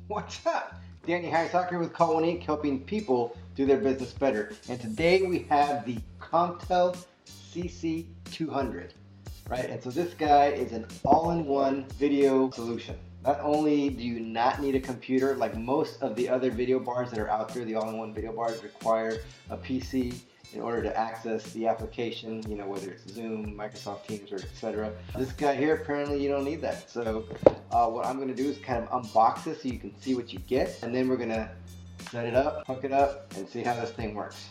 What's up? Danny Hayasaka with Call 1-8, helping people do their business better. And today we have the Konftel CC200, right? And so this guy is an all-in-one video solution. Not only do you not need a computer, like most of the other video bars that are out there, the all-in-one video bars require a PC in order to access the application, you know, whether it's Zoom, Microsoft Teams, or etc. This guy here, apparently you don't need that. So what I'm gonna do is kind of unbox this so you can see what you get, and then we're gonna set it up, hook it up, and see how this thing works.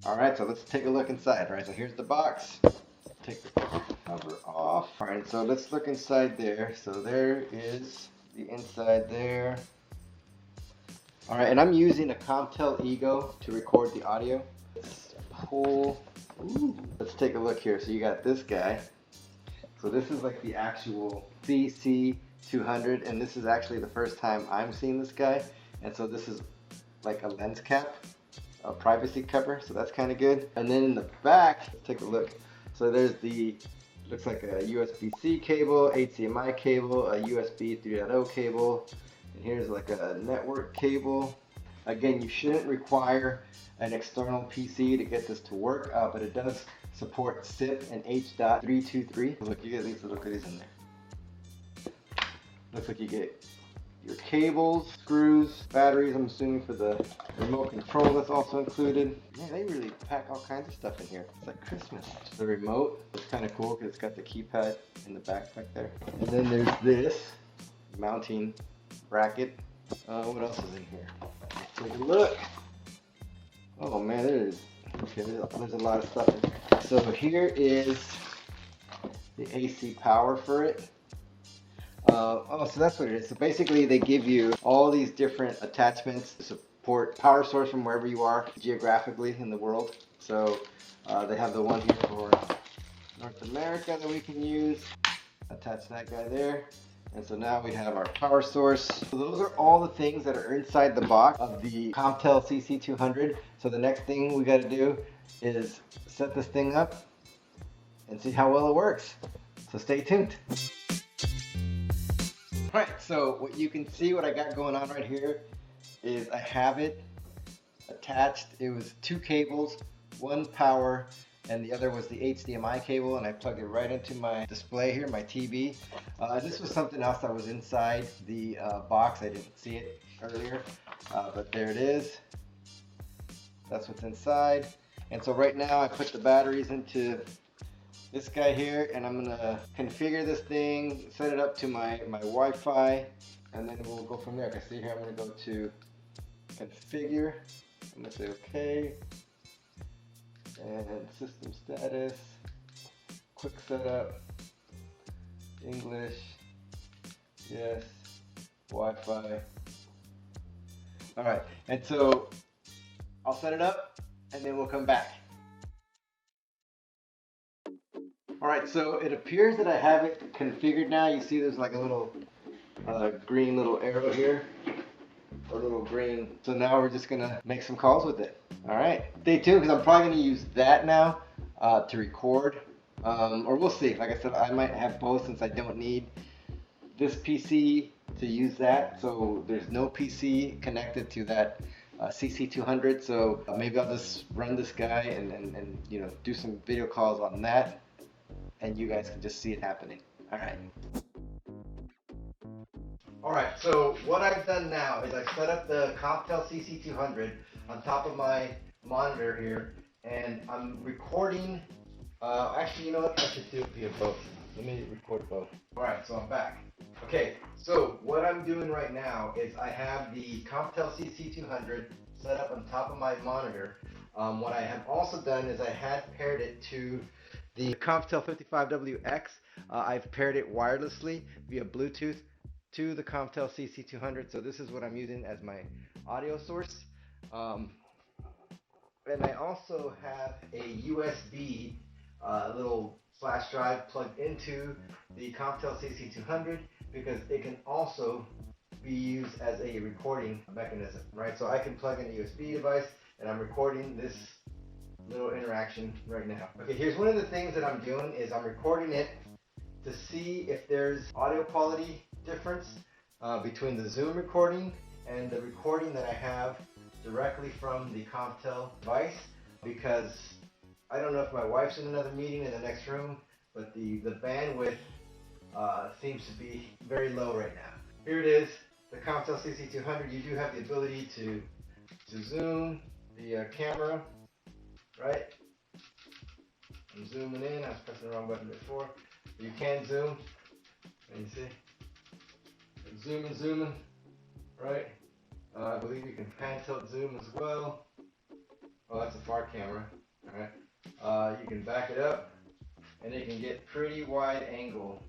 All right, so let's take a look inside. All right, so here's the box. Take the cover off. All right, so let's look inside there. So there is the inside there. All right, and I'm using a Konftel Ego to record the audio. Let's pull. Ooh. Let's take a look here. So you got this guy. So this is like the actual CC200, and this is actually the first time I'm seeing this guy. And so this is like a lens cap, a privacy cover, so that's kind of good. And then in the back, let's take a look. So there's the, looks like a USB-C cable, HDMI cable, a USB 3.0 cable, and here's like a network cable. Again, you shouldn't require an external PC to get this to work, but it does support SIP and H.323. Look, you get these little goodies in there. Looks like you get your cables, screws, batteries, I'm assuming for the remote control that's also included. Man, they really pack all kinds of stuff in here. It's like Christmas. The remote is kind of cool because it's got the keypad in the backpack there. And then there's this mounting bracket. What else is in here? Let's take a look. Oh man, there's a lot of stuff in here. So here is the AC power for it. So that's what it is. So basically they give you all these different attachments to support power source from wherever you are geographically in the world. So they have the one here for North America that we can use. Attach that guy there. And so now we have our power source. So those are all the things that are inside the box of the Konftel CC200. So the next thing we got to do is set this thing up and see how well it works. So stay tuned. Alright, so what you can see, what I got going on right here is I have it attached. It was two cables, one power, and the other was the HDMI cable, and I plugged it right into my display here, my TV. This was something else that was inside the box. I didn't see it earlier, but there it is. That's what's inside. And so right now I put the batteries into this guy here, and I'm gonna configure this thing, set it up to my Wi-Fi, and then we'll go from there. Like I see here, I'm gonna go to configure. I'm gonna say okay, and system status, quick setup, English, yes, Wi-Fi. All right, and so I'll set it up, and then we'll come back. Alright, so it appears that I have it configured now. You see there's like a little green little arrow here, or little green. So now we're just gonna make some calls with it. Alright, stay tuned because I'm probably gonna use that now to record, or we'll see. Like I said, I might have both since I don't need this PC to use that. So there's no PC connected to that CC200. So maybe I'll just run this guy and you know, do some video calls on that, and you guys can just see it happening. Alright, so what I've done now is I've set up the Konftel CC200 on top of my monitor here, and I'm recording, actually, you know what, I should do it via both. Let me record both. Alright, so I'm back. Okay, so what I'm doing right now is I have the Konftel CC200 set up on top of my monitor. What I have also done is I had paired it to the Konftel 55WX. I've paired it wirelessly via Bluetooth to the Konftel CC200. So this is what I'm using as my audio source. And I also have a USB little flash drive plugged into the Konftel CC200 because it can also be used as a recording mechanism, right? So I can plug in a USB device and I'm recording this little interaction right now. Okay, here's one of the things that I'm doing is I'm recording it to see if there's audio quality difference between the Zoom recording and the recording that I have directly from the Konftel device, because I don't know if my wife's in another meeting in the next room, but the bandwidth seems to be very low right now. Here it is, the Konftel CC200. You do have the ability to zoom the camera, right? I'm zooming in. I was pressing the wrong button before. You can zoom, and you see, I'm zooming, right? I believe you can pan tilt zoom as well. Oh, that's a far camera. All right. You can back it up, and it can get pretty wide angle.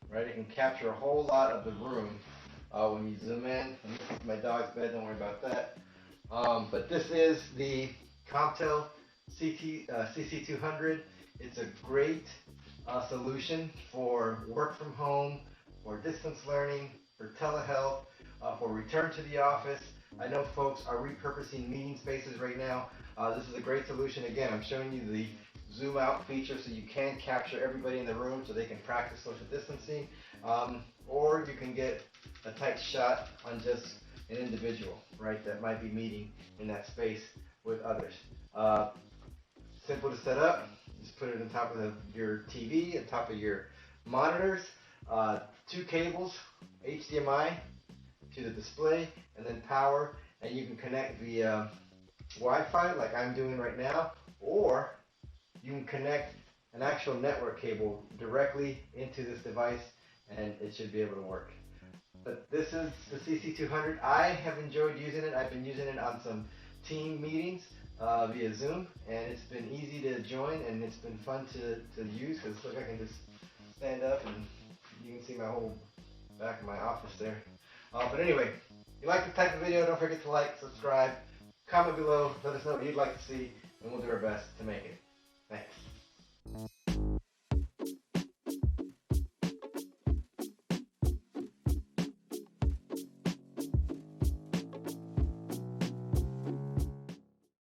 Right, it can capture a whole lot of the room when you zoom in. This is my dog's bed. Don't worry about that. But this is the Konftel CC200. It's a great solution for work from home, for distance learning, for telehealth, for return to the office. I know folks are repurposing meeting spaces right now. This is a great solution. Again, I'm showing you the zoom out feature so you can capture everybody in the room so they can practice social distancing, or you can get a tight shot on just an individual, right, that might be meeting in that space with others. Simple to set up. Just put it on top of your TV, on top of your monitors. 2 cables, HDMI to the display, and then power, and you can connect via Wi-Fi like I'm doing right now, or you can connect an actual network cable directly into this device, and it should be able to work. But this is the CC200. I have enjoyed using it. I've been using it on some team meetings via Zoom, and it's been easy to join, and it's been fun to use, because look, I can just stand up and you can see my whole back of my office there. But anyway, if you like this type of video, don't forget to like, subscribe, comment below, let us know what you'd like to see, and we'll do our best to make it. Thanks.